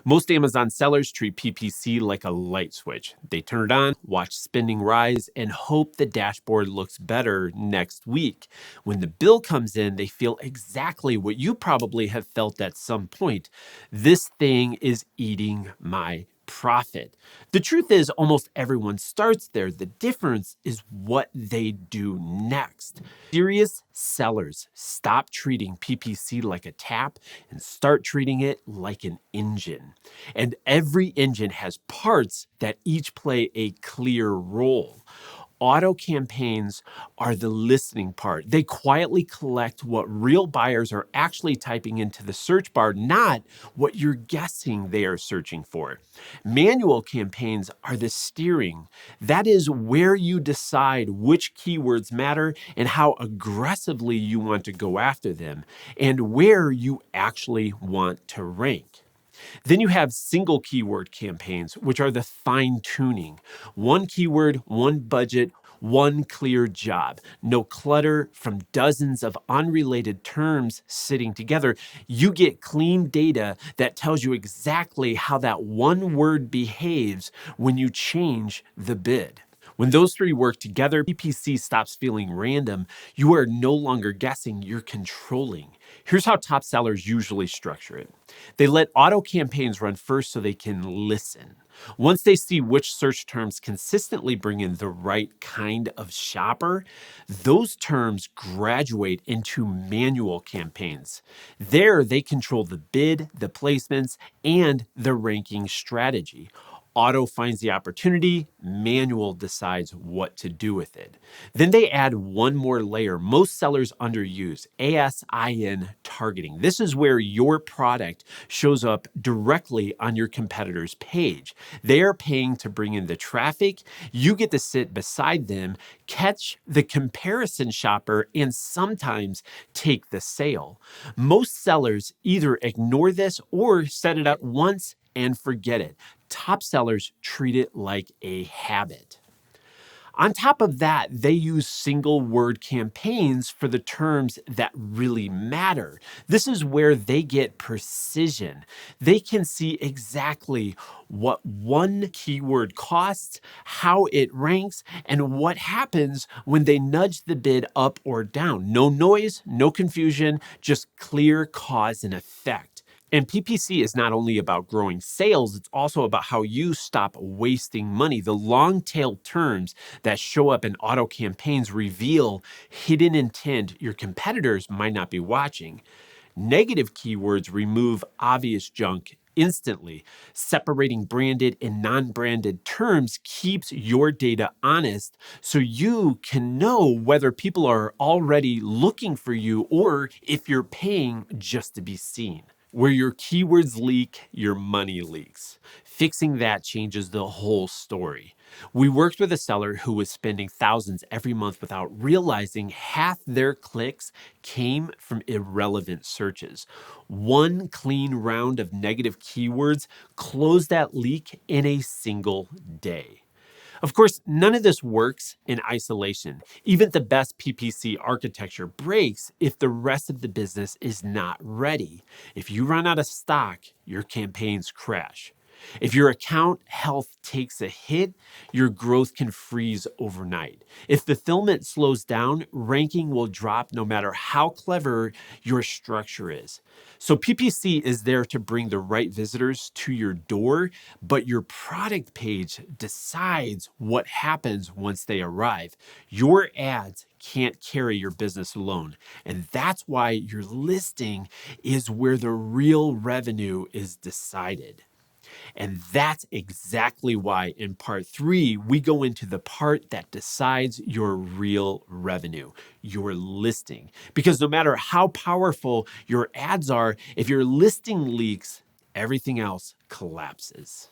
Most Amazon sellers treat PPC like a light switch. They turn it on, watch spending rise, and hope the dashboard looks better next week. When the bill comes in, they feel exactly what you probably have felt at some point. This thing is eating my profit. The truth is, almost everyone starts there. The difference is what they do next. Serious sellers stop treating PPC like a tap and start treating it like an engine. And every engine has parts that each play a clear role. Auto campaigns are the listening part. They quietly collect what real buyers are actually typing into the search bar, not what you're guessing they are searching for. Manual campaigns are the steering. That is where you decide which keywords matter and how aggressively you want to go after them, and where you actually want to rank. Then you have single keyword campaigns, which are the fine tuning. One keyword, one budget, one clear job. No clutter from dozens of unrelated terms sitting together. You get clean data that tells you exactly how that one word behaves when you change the bid. When those three work together, PPC stops feeling random. You are no longer guessing, you're controlling. Here's how top sellers usually structure it. They let auto campaigns run first so they can listen. Once they see which search terms consistently bring in the right kind of shopper, those terms graduate into manual campaigns. There, they control the bid, the placements, and the ranking strategy. Auto finds the opportunity, manual decides what to do with it. Then they add one more layer most sellers underuse, ASIN targeting. This is where your product shows up directly on your competitor's page. They are paying to bring in the traffic. You get to sit beside them, catch the comparison shopper, and sometimes take the sale. Most sellers either ignore this or set it up once and forget it. Top sellers treat it like a habit. On top of that, they use single word campaigns for the terms that really matter. This is where they get precision. They can see exactly what one keyword costs, how it ranks, and what happens when they nudge the bid up or down. No noise, no confusion, just clear cause and effect. And PPC is not only about growing sales, it's also about how you stop wasting money. The long tail terms that show up in auto campaigns reveal hidden intent your competitors might not be watching. Negative keywords remove obvious junk instantly. Separating branded and non-branded terms keeps your data honest so you can know whether people are already looking for you or if you're paying just to be seen. Where your keywords leak, your money leaks. Fixing that changes the whole story. We worked with a seller who was spending thousands every month without realizing half their clicks came from irrelevant searches. One clean round of negative keywords closed that leak in a single day. Of course, none of this works in isolation. Even the best PPC architecture breaks if the rest of the business is not ready. If you run out of stock, your campaigns crash. If your account health takes a hit, your growth can freeze overnight. If fulfillment slows down, ranking will drop no matter how clever your structure is. So PPC is there to bring the right visitors to your door, but your product page decides what happens once they arrive. Your ads can't carry your business alone. And that's why your listing is where the real revenue is decided. And that's exactly why in part 3, we go into the part that decides your real revenue, your listing. Because no matter how powerful your ads are, if your listing leaks, everything else collapses.